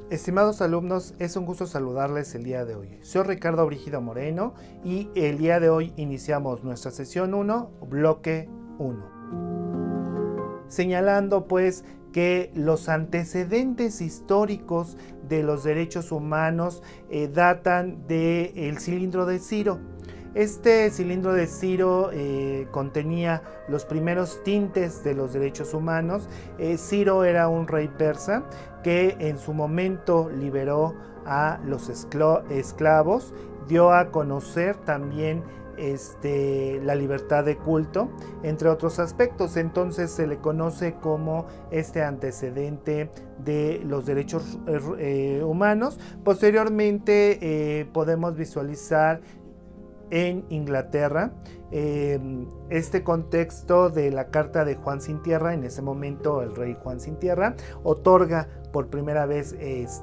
Estimados alumnos, es un gusto saludarles el día de hoy. Soy Ricardo Brígido Moreno y el día de hoy iniciamos nuestra sesión 1, bloque 1. Señalando pues que los antecedentes históricos de los derechos humanos datan del cilindro de Ciro. Este cilindro de Ciro contenía los primeros tintes de los derechos humanos. Ciro era un rey persa que en su momento liberó a los esclavos, dio a conocer también la libertad de culto, entre otros aspectos. Entonces se le conoce como este antecedente de los derechos humanos. Posteriormente podemos visualizar en Inglaterra este contexto de la Carta de Juan Sin Tierra. En ese momento el rey Juan Sin Tierra otorga por primera vez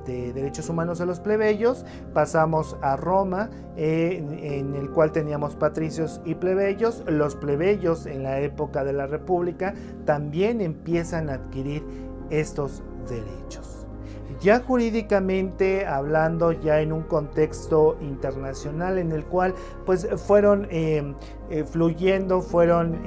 derechos humanos a los plebeyos. Pasamos a Roma, en el cual teníamos patricios y plebeyos. Los plebeyos en la época de la República también empiezan a adquirir estos derechos. Ya jurídicamente hablando, ya en un contexto internacional en el cual pues fueron fluyendo, fueron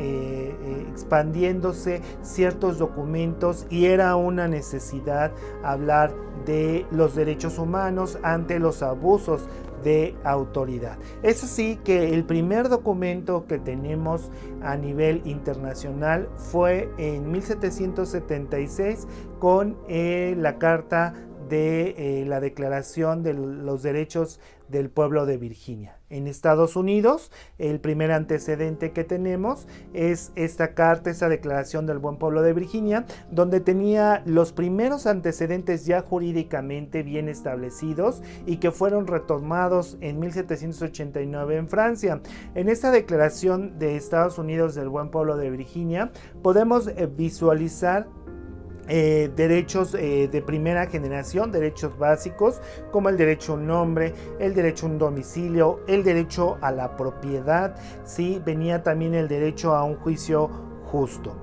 expandiéndose ciertos documentos y era una necesidad hablar de los derechos humanos ante los abusos de autoridad. Es así que el primer documento que tenemos a nivel internacional fue en 1776 con la Carta de la Declaración de los Derechos del Pueblo de Virginia. En Estados Unidos, el primer antecedente que tenemos es esta carta, esta Declaración del Buen Pueblo de Virginia, donde tenía los primeros antecedentes ya jurídicamente bien establecidos y que fueron retomados en 1789 en Francia. En esta Declaración de Estados Unidos del Buen Pueblo de Virginia podemos visualizar derechos de primera generación, derechos básicos como el derecho a un nombre, el derecho a un domicilio, el derecho a la propiedad, ¿sí? Venía también el derecho a un juicio justo.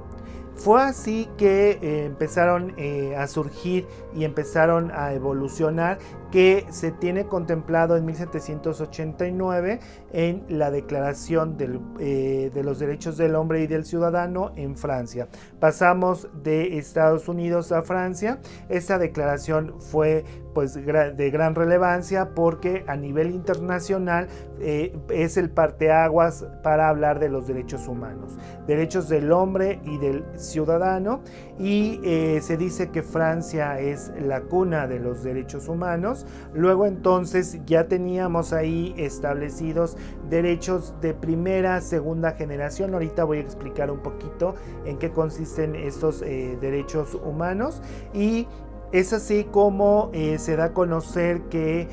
Fue así que empezaron a surgir y empezaron a evolucionar, que se tiene contemplado en 1789 en la Declaración de los Derechos del Hombre y del Ciudadano en Francia. Pasamos de Estados Unidos a Francia. Esta declaración fue pues de gran relevancia porque a nivel internacional es el parteaguas para hablar de los derechos humanos, derechos del hombre y del ciudadano, y se dice que Francia es la cuna de los derechos humanos. Luego entonces ya teníamos ahí establecidos derechos de primera, segunda generación. Ahorita voy a explicar un poquito en qué consisten estos derechos humanos, y es así como se da a conocer que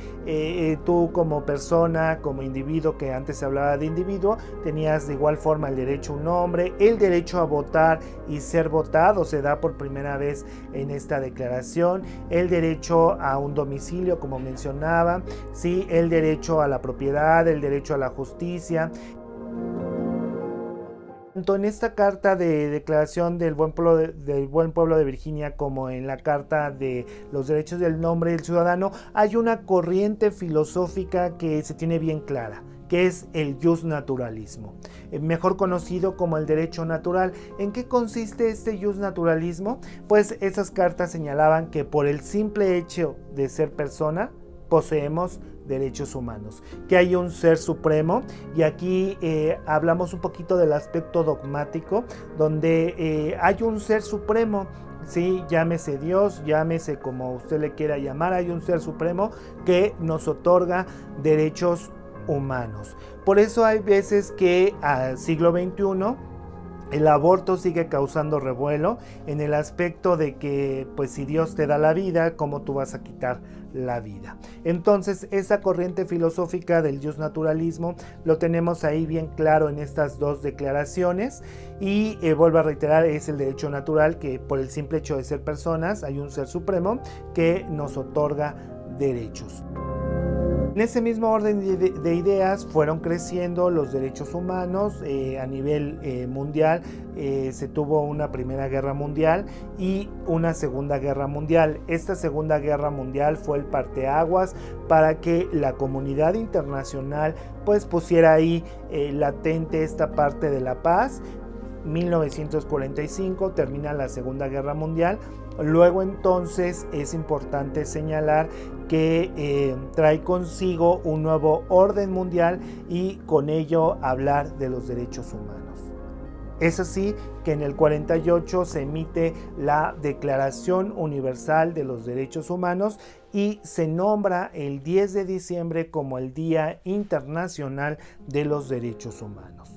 tú como persona, como individuo, que antes se hablaba de individuo, tenías de igual forma el derecho a un nombre, el derecho a votar y ser votado, se da por primera vez en esta declaración, el derecho a un domicilio, como mencionaba, ¿sí? El derecho a la propiedad, el derecho a la justicia. Tanto en esta carta de declaración del Buen Pueblo de Virginia como en la carta de los derechos del hombre y del ciudadano hay una corriente filosófica que se tiene bien clara, que es el justnaturalismo, mejor conocido como el derecho natural. ¿En qué consiste este justnaturalismo? Pues esas cartas señalaban que por el simple hecho de ser persona poseemos derechos humanos, que hay un ser supremo, y aquí hablamos un poquito del aspecto dogmático, donde hay un ser supremo, ¿sí? Llámese Dios, llámese como usted le quiera llamar, hay un ser supremo que nos otorga derechos humanos. Por eso hay veces que al siglo XXI el aborto sigue causando revuelo en el aspecto de que, pues, si Dios te da la vida, ¿cómo tú vas a quitar la vida? Entonces, esa corriente filosófica del justnaturalismo lo tenemos ahí bien claro en estas dos declaraciones, y vuelvo a reiterar, es el derecho natural, que por el simple hecho de ser personas hay un ser supremo que nos otorga derechos. En ese mismo orden de ideas fueron creciendo los derechos humanos a nivel mundial. Se tuvo una Primera Guerra Mundial y una Segunda Guerra Mundial. Esta Segunda Guerra Mundial fue el parteaguas para que la comunidad internacional pues pusiera ahí latente esta parte de la paz. 1945 termina la Segunda Guerra Mundial. Luego entonces es importante señalar que trae consigo un nuevo orden mundial y con ello hablar de los derechos humanos. Es así que en el 48 se emite la Declaración Universal de los Derechos Humanos y se nombra el 10 de diciembre como el Día Internacional de los Derechos Humanos.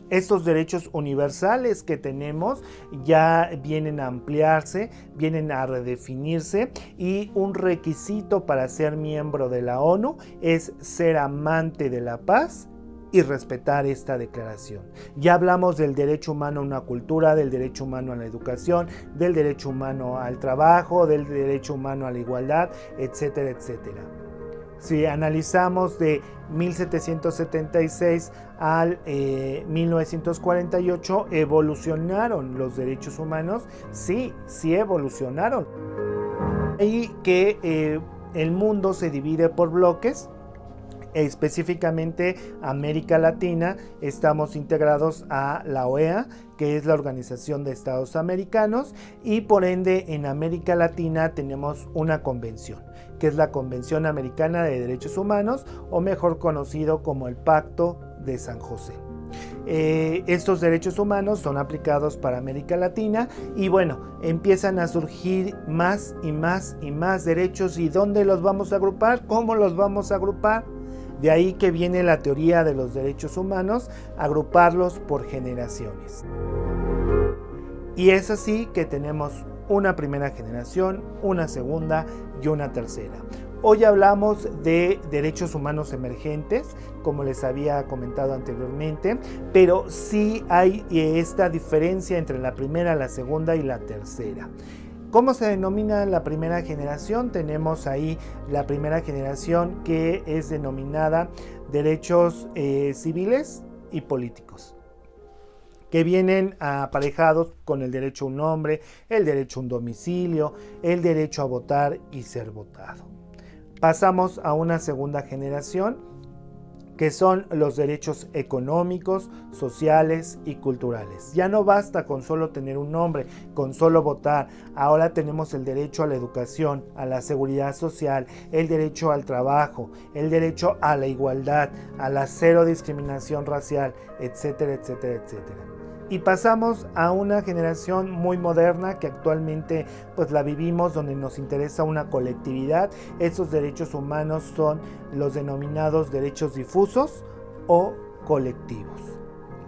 Estos derechos universales que tenemos ya vienen a ampliarse, vienen a redefinirse y un requisito para ser miembro de la ONU es ser amante de la paz y respetar esta declaración. Ya hablamos del derecho humano a una cultura, del derecho humano a la educación, del derecho humano al trabajo, del derecho humano a la igualdad, etcétera, etcétera. Si analizamos de 1776 al 1948, ¿evolucionaron los derechos humanos? Sí evolucionaron. Y que el mundo se divide por bloques. Específicamente América Latina, estamos integrados a la OEA, que es la Organización de Estados Americanos, y por ende en América Latina tenemos una convención, que es la Convención Americana de Derechos Humanos, o mejor conocido como el Pacto de San José. Estos derechos humanos son aplicados para América Latina y bueno, empiezan a surgir más y más y más derechos. ¿Y dónde los vamos a agrupar? ¿Cómo los vamos a agrupar? De ahí que viene la teoría de los derechos humanos, agruparlos por generaciones. Y es así que tenemos una primera generación, una segunda y una tercera. Hoy hablamos de derechos humanos emergentes, como les había comentado anteriormente, pero sí hay esta diferencia entre la primera, la segunda y la tercera. ¿Cómo se denomina la primera generación? Tenemos ahí la primera generación que es denominada derechos civiles y políticos, que vienen aparejados con el derecho a un nombre, el derecho a un domicilio, el derecho a votar y ser votado. Pasamos a una segunda generación, que son los derechos económicos, sociales y culturales. Ya no basta con solo tener un nombre, con solo votar. Ahora tenemos el derecho a la educación, a la seguridad social, el derecho al trabajo, el derecho a la igualdad, a la cero discriminación racial, etcétera, etcétera, etcétera. Y pasamos a una generación muy moderna que actualmente pues la vivimos, donde nos interesa una colectividad. Estos derechos humanos son los denominados derechos difusos o colectivos.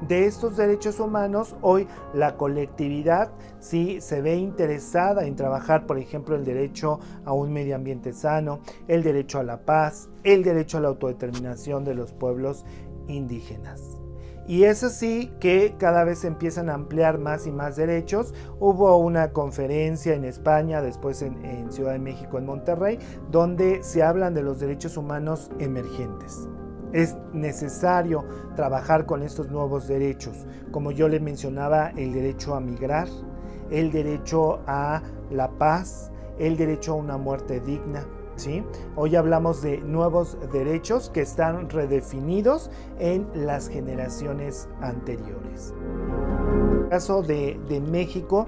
De estos derechos humanos, hoy la colectividad sí se ve interesada en trabajar, por ejemplo, el derecho a un medio ambiente sano, el derecho a la paz, el derecho a la autodeterminación de los pueblos indígenas. Y es así que cada vez se empiezan a ampliar más y más derechos. Hubo una conferencia en España, después en Ciudad de México, en Monterrey, donde se hablan de los derechos humanos emergentes. Es necesario trabajar con estos nuevos derechos, como yo les mencionaba, el derecho a migrar, el derecho a la paz, el derecho a una muerte digna. ¿Sí? Hoy hablamos de nuevos derechos que están redefinidos en las generaciones anteriores. En el caso de México,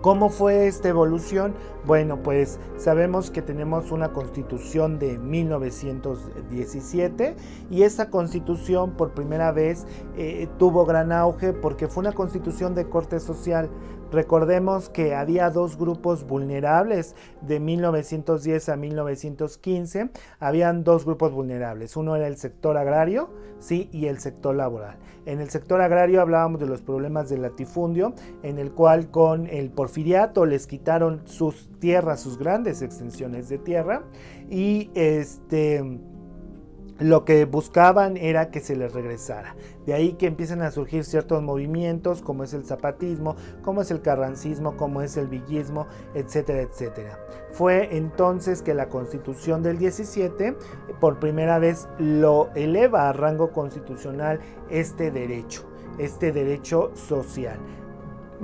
¿cómo fue esta evolución? Bueno, pues sabemos que tenemos una constitución de 1917 y esa constitución por primera vez tuvo gran auge porque fue una constitución de corte social. Recordemos que había dos grupos vulnerables de 1910 a 1915. Habían dos grupos vulnerables. Uno era el sector agrario, sí, y el sector laboral. En el sector agrario hablábamos de los problemas del latifundio, en el cual con el porfiriato les quitaron sus tierras, sus grandes extensiones de tierra, y lo que buscaban era que se les regresara. De ahí que empiezan a surgir ciertos movimientos, como es el zapatismo, como es el carrancismo, como es el villismo, etcétera, etcétera. fue entonces que la Constitución del 17 por primera vez lo eleva a rango constitucional este derecho social.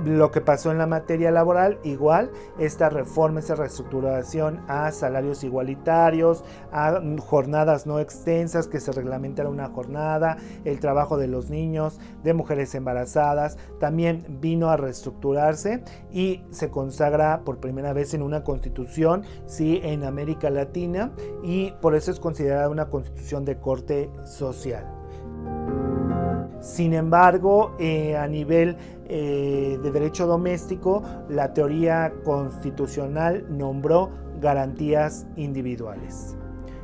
Lo que pasó en la materia laboral, igual, esta reforma, esta reestructuración a salarios igualitarios, a jornadas no extensas, que se reglamentara una jornada, el trabajo de los niños, de mujeres embarazadas, también vino a reestructurarse y se consagra por primera vez en una constitución, sí, en América Latina, y por eso es considerada una constitución de corte social. Sin embargo, a nivel de derecho doméstico, la teoría constitucional nombró garantías individuales.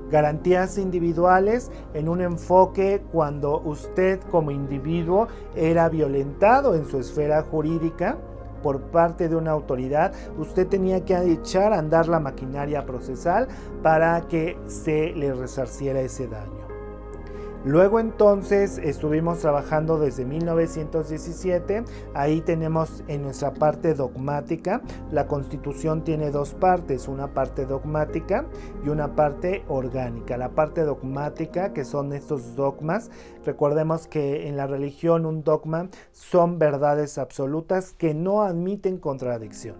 Garantías individuales en un enfoque cuando usted como individuo era violentado en su esfera jurídica por parte de una autoridad, usted tenía que echar a andar la maquinaria procesal para que se le resarciera ese daño. Luego entonces estuvimos trabajando desde 1917, ahí tenemos en nuestra parte dogmática, la Constitución tiene dos partes, una parte dogmática y una parte orgánica. La parte dogmática, que son estos dogmas, recordemos que en la religión un dogma son verdades absolutas que no admiten contradicción.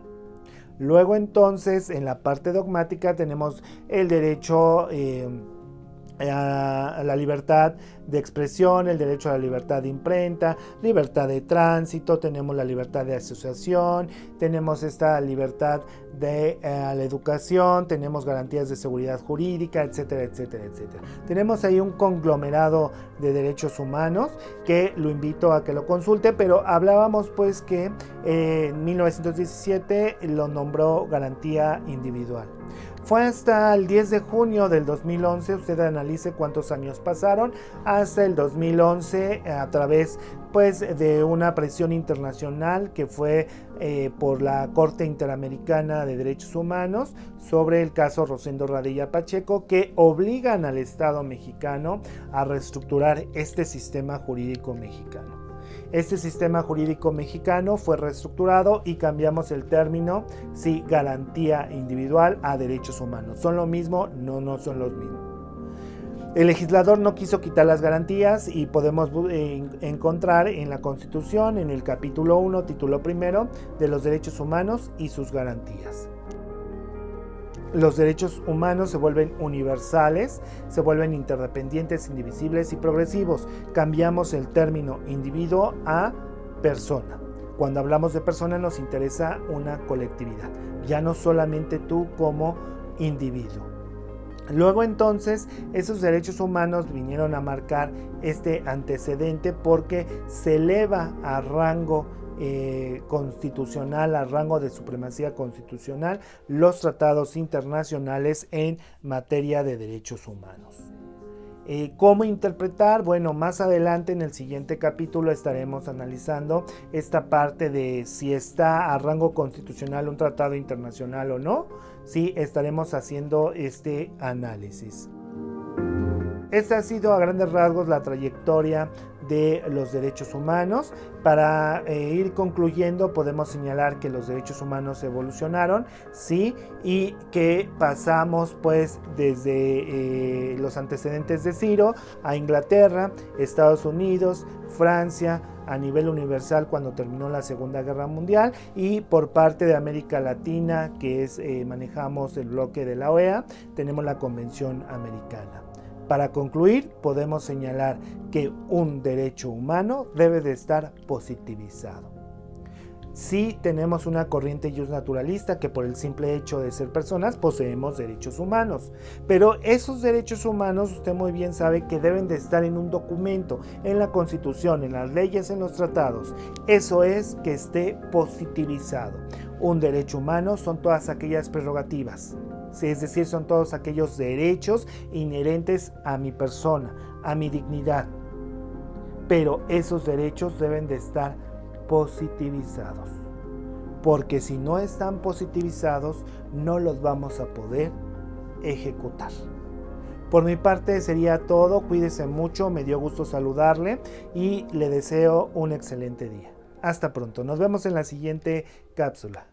Luego entonces en la parte dogmática tenemos el derecho a la libertad de expresión, el derecho a la libertad de imprenta, libertad de tránsito, tenemos la libertad de asociación, tenemos esta libertad de la educación, tenemos garantías de seguridad jurídica, etcétera, etcétera, etcétera. Tenemos ahí un conglomerado de derechos humanos que lo invito a que lo consulte, pero hablábamos pues que en 1917 lo nombró garantía individual. Fue hasta el 10 de junio del 2011, usted analice cuántos años pasaron, hasta el 2011 a través pues de una presión internacional que fue por la Corte Interamericana de Derechos Humanos sobre el caso Rosendo Radilla Pacheco, que obligan al Estado mexicano a reestructurar este sistema jurídico mexicano. Este sistema jurídico mexicano fue reestructurado y cambiamos el término, sí, garantía individual a derechos humanos. ¿Son lo mismo? No, no son los mismos. El legislador no quiso quitar las garantías y podemos encontrar en la Constitución, en el capítulo 1, título primero, de los derechos humanos y sus garantías. Los derechos humanos se vuelven universales, se vuelven interdependientes, indivisibles y progresivos. Cambiamos el término individuo a persona. Cuando hablamos de persona nos interesa una colectividad, ya no solamente tú como individuo. Luego entonces esos derechos humanos vinieron a marcar este antecedente porque se eleva a rango constitucional, a rango de supremacía constitucional, los tratados internacionales en materia de derechos humanos. ¿Cómo interpretar? Bueno, más adelante en el siguiente capítulo estaremos analizando esta parte de si está a rango constitucional un tratado internacional o no. Sí, estaremos haciendo este análisis. Esta ha sido a grandes rasgos la trayectoria de los derechos humanos. Para ir concluyendo, podemos señalar que los derechos humanos evolucionaron, sí, y que pasamos pues desde los antecedentes de Ciro a Inglaterra, Estados Unidos, Francia, a nivel universal cuando terminó la Segunda Guerra Mundial, y por parte de América Latina, que es manejamos el bloque de la OEA, tenemos la Convención Americana. Para concluir, podemos señalar que un derecho humano debe de estar positivizado. Sí tenemos una corriente justnaturalista que por el simple hecho de ser personas poseemos derechos humanos, pero esos derechos humanos usted muy bien sabe que deben de estar en un documento, en la Constitución, en las leyes, en los tratados. Eso es que esté positivizado. Un derecho humano son todas aquellas prerrogativas, es decir, son todos aquellos derechos inherentes a mi persona, a mi dignidad. Pero esos derechos deben de estar positivizados, porque si no están positivizados, no los vamos a poder ejecutar. Por mi parte sería todo, cuídese mucho, me dio gusto saludarle y le deseo un excelente día. Hasta pronto, nos vemos en la siguiente cápsula.